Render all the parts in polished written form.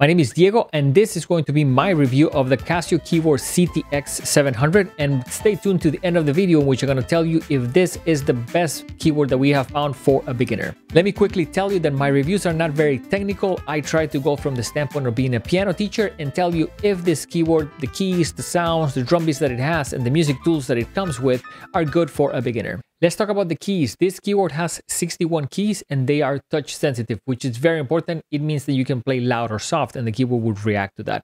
My name is Diego, and this is going to be my review of the Casio keyboard CT-X700. And stay tuned to the end of the video in which I'm going to tell you if this is the best keyboard that we have found for a beginner. Let me quickly tell you that my reviews are not very technical. I try to go from the standpoint of being a piano teacher and tell you if this keyboard, the keys, the sounds, the drum beats that it has, and the music tools that it comes with are good for a beginner. Let's talk about the keys. This keyboard has 61 keys and they are touch sensitive, which is very important. It means that you can play loud or soft and the keyboard would react to that.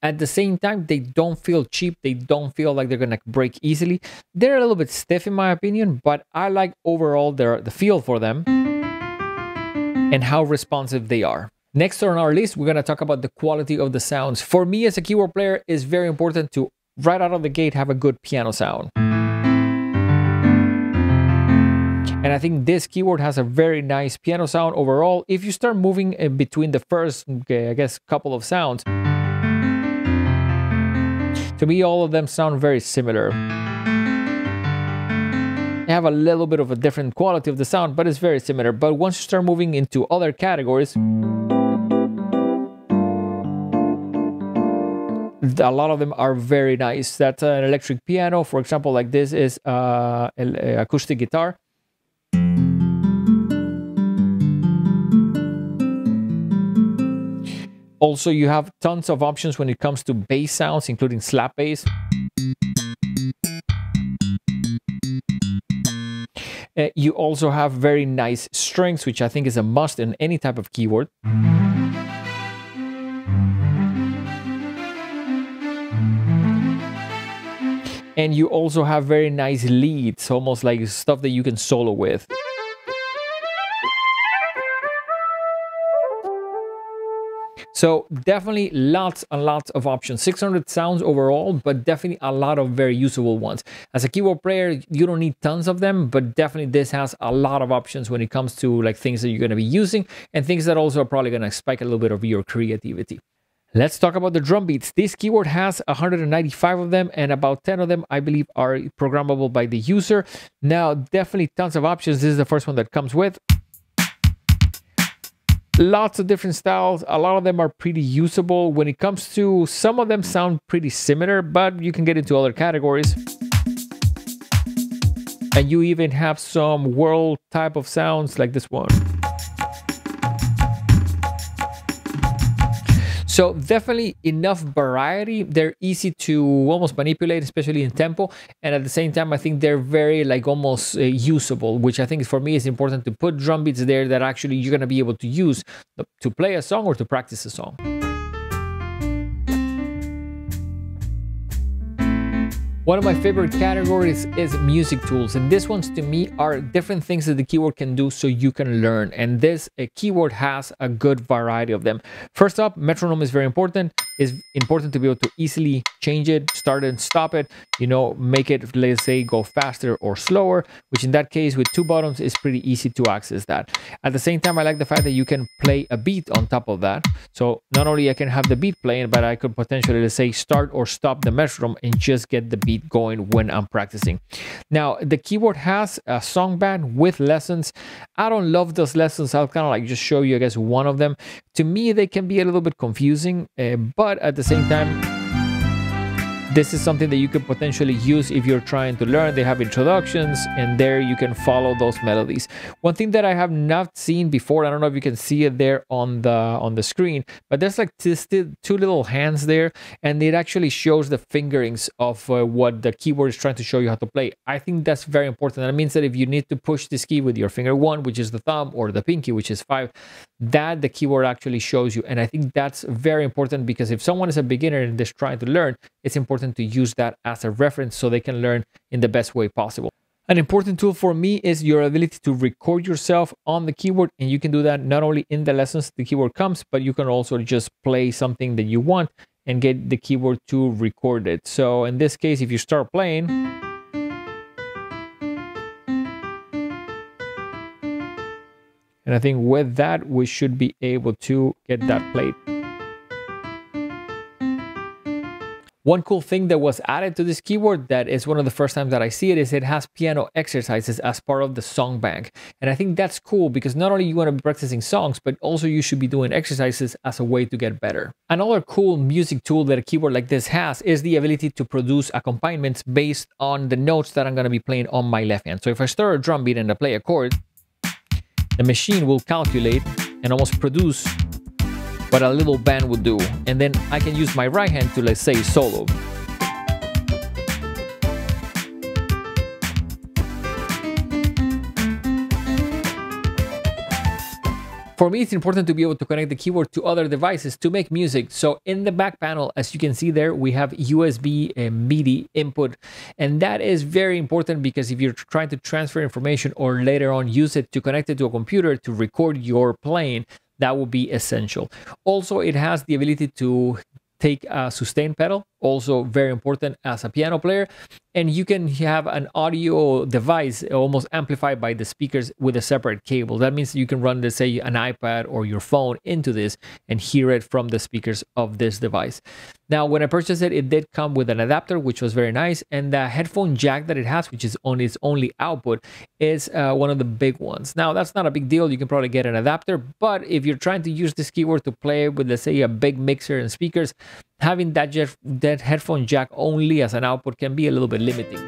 At the same time, they don't feel cheap. They don't feel like they're gonna break easily. They're a little bit stiff in my opinion, but I like overall the feel for them and how responsive they are. Next on our list, we're gonna talk about the quality of the sounds. For me as a keyboard player, it's very important to right out of the gate have a good piano sound. And I think this keyboard has a very nice piano sound overall. If you start moving in between the first, I guess, couple of sounds, to me, all of them sound very similar. They have a little bit of a different quality of the sound, but it's very similar. But once you start moving into other categories, a lot of them are very nice. That's an electric piano, for example, like this is an acoustic guitar. Also, you have tons of options when it comes to bass sounds, including slap bass. You also have very nice strings, which I think is a must in any type of keyboard. And you also have very nice leads, almost like stuff that you can solo with. So definitely lots and lots of options. 600 sounds overall, but definitely a lot of very usable ones. As a keyboard player, you don't need tons of them, but definitely this has a lot of options when it comes to like things that you're going to be using and things that also are probably going to spike a little bit of your creativity. Let's talk about the drum beats. This keyboard has 195 of them, and about 10 of them, I believe, are programmable by the user. Now, definitely tons of options. This is the first one that comes with. Lots of different styles. A lot of them are pretty usable. When it comes to some of them sound pretty similar, but you can get into other categories. And you even have some world type of sounds like this one. So definitely enough variety. They're easy to almost manipulate, especially in tempo. And at the same time, I think they're very like almost usable, which I think for me is important to put drum beats there that actually you're going to be able to use to play a song or to practice a song. One of my favorite categories is music tools, and these ones to me are different things that the keyboard can do so you can learn, and this keyboard has a good variety of them. First up, metronome is very important. It's important to be able to easily change it, start and stop it, you know, make it, let's say, go faster or slower, which in that case with two buttons is pretty easy to access that. At the same time, I like the fact that you can play a beat on top of that. So not only I can have the beat playing, but I could potentially, let's say, start or stop the metronome and just get the beat going when I'm practicing. Now, the keyboard has a song band with lessons. I don't love those lessons. I'll kind of like just show you, I guess, one of them. To me, they can be a little bit confusing, but at the same time, this is something that you could potentially use if you're trying to learn. They have introductions, and there you can follow those melodies. One thing that I have not seen before, I don't know if you can see it there on the screen, but there's like two little hands there, and it actually shows the fingerings of what the keyboard is trying to show you how to play. I think that's very important. That means that if you need to push this key with your finger 1, which is the thumb, or the pinky, which is 5, that the keyboard actually shows you. And I think that's very important because if someone is a beginner and is trying to learn, it's important to use that as a reference so they can learn in the best way possible. An important tool for me is your ability to record yourself on the keyboard, and you can do that not only in the lessons the keyboard comes, but you can also just play something that you want and get the keyboard to record it. So in this case, if you start playing, and I think with that we should be able to get that played. One cool thing that was added to this keyboard that is one of the first times that I see it is it has piano exercises as part of the song bank. And I think that's cool because not only you want to be practicing songs, but also you should be doing exercises as a way to get better. Another cool music tool that a keyboard like this has is the ability to produce accompaniments based on the notes that I'm going to be playing on my left hand. So if I start a drum beat and I play a chord, the machine will calculate and almost produce what a little band would do, and then I can use my right hand to, let's say, solo. For me, it's important to be able to connect the keyboard to other devices to make music. So in the back panel, as you can see there, we have USB and MIDI input. And that is very important because if you're trying to transfer information or later on use it to connect it to a computer to record your playing, that will be essential. Also, it has the ability to take a sustain pedal, also very important as a piano player. And you can have an audio device almost amplified by the speakers with a separate cable. That means you can run, let's say, an iPad or your phone into this and hear it from the speakers of this device. Now, when I purchased it, it did come with an adapter, which was very nice. And the headphone jack that it has, which is on its only output, is one of the big ones. Now, that's not a big deal. You can probably get an adapter. But if you're trying to use this keyboard to play with, let's say, a big mixer and speakers, having that headphone jack only as an output can be a little bit limiting.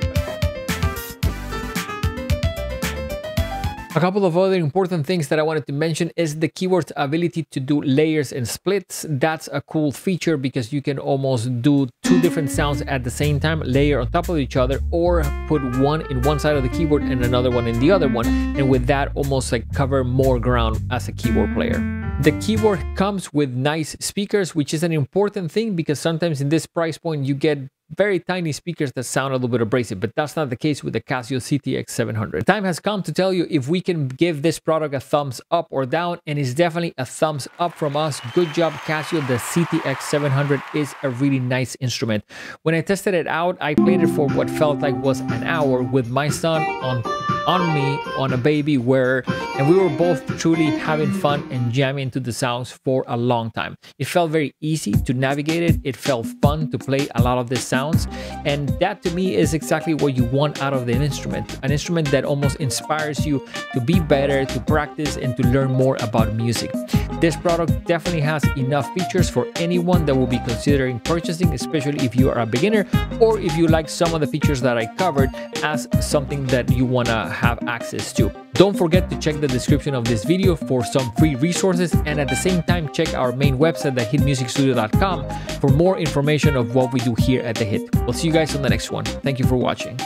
A couple of other important things that I wanted to mention is the keyboard's ability to do layers and splits. That's a cool feature because you can almost do two different sounds at the same time, layer on top of each other, or put one in one side of the keyboard and another one in the other one. And with that, almost like cover more ground as a keyboard player. The keyboard comes with nice speakers, which is an important thing because sometimes in this price point, you get very tiny speakers that sound a little bit abrasive, but that's not the case with the Casio CT-X700. The time has come to tell you if we can give this product a thumbs up or down, and it's definitely a thumbs up from us. Good job, Casio. The CT-X700 is a really nice instrument. When I tested it out, I played it for what felt like was an hour with my son on me on a baby wear, and we were both truly having fun and jamming to the sounds for a long time. It felt very easy to navigate it. It felt fun to play a lot of the sounds, and that to me is exactly what you want out of an instrument that almost inspires you to be better, to practice, and to learn more about music. This product definitely has enough features for anyone that will be considering purchasing, especially if you are a beginner or if you like some of the features that I covered as something that you want to have access to. Don't forget to check the description of this video for some free resources, and at the same time check our main website, thehitmusicstudio.com, for more information of what we do here at The Hit. We'll see you guys on the next one. Thank you for watching.